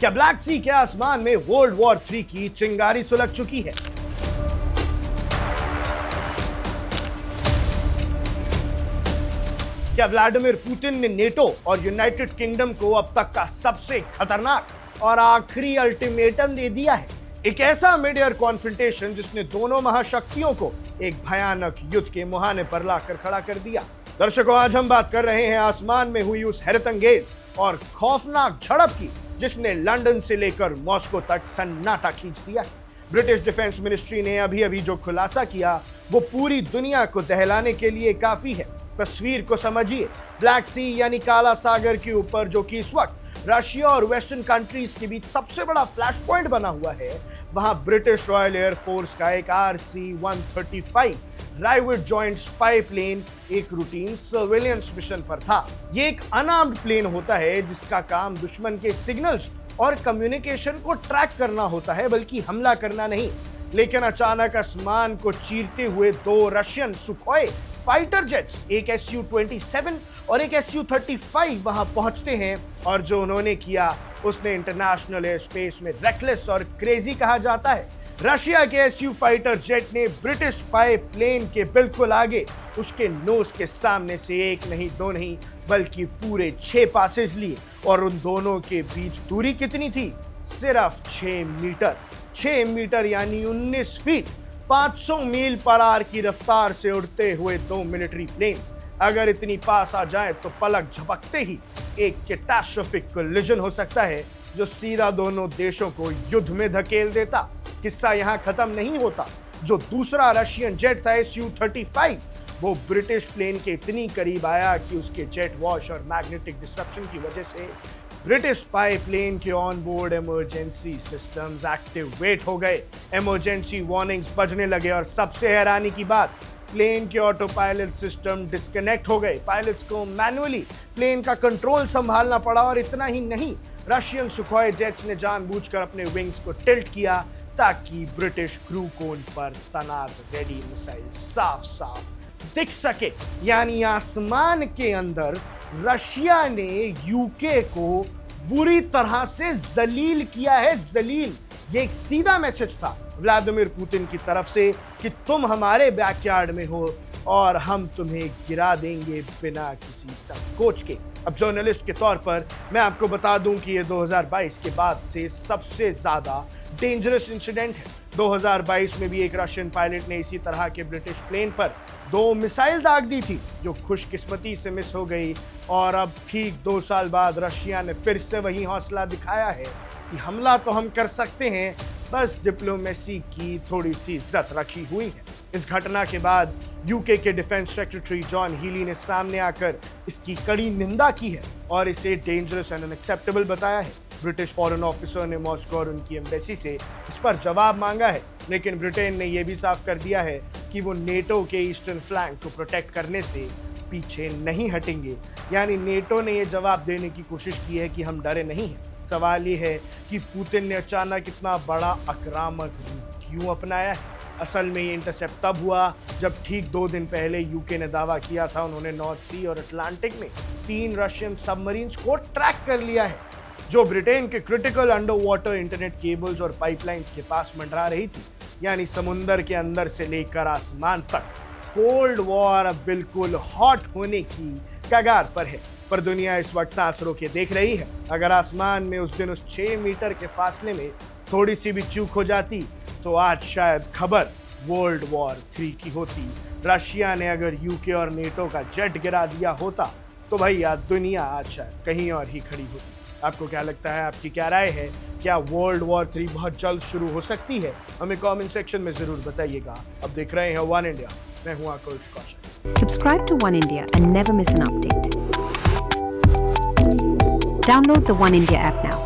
क्या ब्लैक सी के आसमान में वर्ल्ड वॉर 3 की चिंगारी सुलग चुकी है? क्या व्लादिमीर पुतिन ने नेटो और यूनाइटेड किंगडम को अब तक का सबसे खतरनाक और आखिरी अल्टीमेटम दे दिया है? एक ऐसा मिड एयर कॉन्फ्रंटेशन जिसने दोनों महाशक्तियों को एक भयानक युद्ध के मुहाने पर लाकर खड़ा कर दिया। दर्शकों, आज हम बात कर रहे हैं आसमान में हुई उस हैरतअंगेज और खौफनाक झड़प की जिसने लंदन से लेकर मॉस्को तक सन्नाटा खींच दिया। ब्रिटिश डिफेंस मिनिस्ट्री ने अभी जो खुलासा किया वो पूरी दुनिया को दहलाने के लिए काफी है। तस्वीर को समझिए, ब्लैक सी यानी काला सागर के ऊपर, जो कि इस वक्त रशिया और वेस्टर्न कंट्रीज के बीच सबसे बड़ा फ्लैश पॉइंट बना हुआ है, वहां ब्रिटिश रॉयल एयरफोर्स का एक RC-135 राइवेट जॉइंट स्पाई प्लेन एक रूटीन सर्वेलेंस मिशन पर था। ये एक अनआर्म्ड प्लेन होता है जिसका काम दुश्मन के सिग्नल्स और कम्युनिकेशन को ट्रैक करना होता है, बल्कि हमला करना नहीं। लेकिन अचानक आसमान को चीरते हुए दो रशियन सुखोई फाइटर जेट्स, एक Su-27 और एक Su-35 वहां पहुंचते हैं, और जो उन्होंने किया उसने इंटरनेशनल एयर स्पेस में रेकलेस और क्रेजी कहा जाता है। रशिया के Su फाइटर जेट ने ब्रिटिश स्पाई प्लेन के बिल्कुल आगे उसके नोज के सामने से एक नहीं दो नहीं बल्कि पूरे 6 पासेस लिए, और उन दोनों के बीच दूरी कितनी थी? सिर्फ 6 मीटर। 6 मीटर यानी 19 फीट। 500 मील पर आवर की रफ्तार से उड़ते हुए दो मिलिट्री प्लेन्स अगर इतनी पास आ जाए तो पलक झपकते ही एक कैटास्ट्रोफिक कोलिजन हो सकता है जो सीधा दोनों देशों को युद्ध में धकेल देता। किस्सा यहाँ खत्म नहीं होता। जो दूसरा रशियन जेट था Su-35, वो ब्रिटिश प्लेन के इतनी करीब आया कि उसके जेट वॉश और मैग्नेटिक डिस्ट्रप्शन की वजह से ब्रिटिश स्पाई प्लेन के on board emergency systems activate हो गए। इमरजेंसी वार्निंग्स बजने लगे और सबसे हैरानी की बात, प्लेन के ऑटो पायलट सिस्टम डिस्कनेक्ट हो गए। पायलट्स को मैनुअली प्लेन का कंट्रोल संभालना पड़ा, और इतना ही नहीं, रशियन सुखोई जेट्स ने जानबूझकर अपने विंग्स को टिल्ट किया ताकि ब्रिटिश क्रू को उन पर तैनात रेडी मिसाइल साफ साफ दिख सके। यानी आसमान के अंदर रशिया ने यूके को बुरी तरह से जलील किया है। जलील, ये एक सीधा मैसेज था व्लादिमीर पुतिन की तरफ से कि तुम हमारे बैकयार्ड में हो और हम तुम्हें गिरा देंगे बिना किसी संकोच के। अब जर्नलिस्ट के तौर पर मैं आपको बता दूं कि ये 2022 के बाद से सबसे ज्यादा डेंजरस इंसिडेंट है। 2022 में भी एक रशियन पायलट ने इसी तरह के ब्रिटिश प्लेन पर 2 मिसाइल दाग दी थी जो खुशकिस्मती से मिस हो गई, और अब ठीक 2 साल बाद रशिया ने फिर से वही हौसला दिखाया है कि हमला तो हम कर सकते हैं, बस डिप्लोमेसी की थोड़ी सी इज्जत रखी हुई है। इस घटना के बाद यूके के डिफेंस सेक्रेटरी जॉन हीली ने सामने आकर इसकी कड़ी निंदा की है और इसे डेंजरस एंड अनएक्सेप्टेबल बताया है। ब्रिटिश फॉरेन ऑफिसर ने मॉस्को और उनकी एम्बेसी से इस पर जवाब मांगा है, लेकिन ब्रिटेन ने यह भी साफ कर दिया है कि वो नेटो के ईस्टर्न फ्लैंक को प्रोटेक्ट करने से पीछे नहीं हटेंगे। यानी नेटो ने यह जवाब देने की कोशिश की है कि हम डरे नहीं हैं। सवाल ये है कि पुतिन ने अचानक इतना बड़ा आक्रामक रूप क्यों अपनाया है? असल में ये इंटरसेप्ट तब हुआ जब ठीक 2 दिन पहले यूके ने दावा किया था उन्होंने नॉर्थ सी और अटलांटिक में 3 रशियन सबमरीन्स को ट्रैक कर लिया है जो ब्रिटेन के critical under water internet cables और पाइपलाइंस के पास मंडरा रही थी। यानी समुंदर के अंदर से लेकर आसमान तक कोल्ड वॉर अब बिल्कुल हॉट होने की कगार पर है। पर दुनिया इस वक्त सांस रोके देख रही है। अगर आसमान में उस दिन उस 6 मीटर के फासले में थोड़ी सी भी चूक हो जाती तो आज शायद खबर वर्ल्ड वॉर 3 की होती। रशिया ने अगर यूके और नेटो का जेट गिरा दिया होता तो भैया दुनिया आज शायद कहीं और ही खड़ी होती। आपको क्या लगता है? आपकी क्या राय है? क्या वर्ल्ड वॉर 3 बहुत जल्द शुरू हो सकती है? हमें कमेंट सेक्शन में जरूर बताइएगा। अब देख रहे हैं वन इंडिया, मैं हूं आकाश Kaushik. Subscribe to One India and never miss an update. Download the One India app now.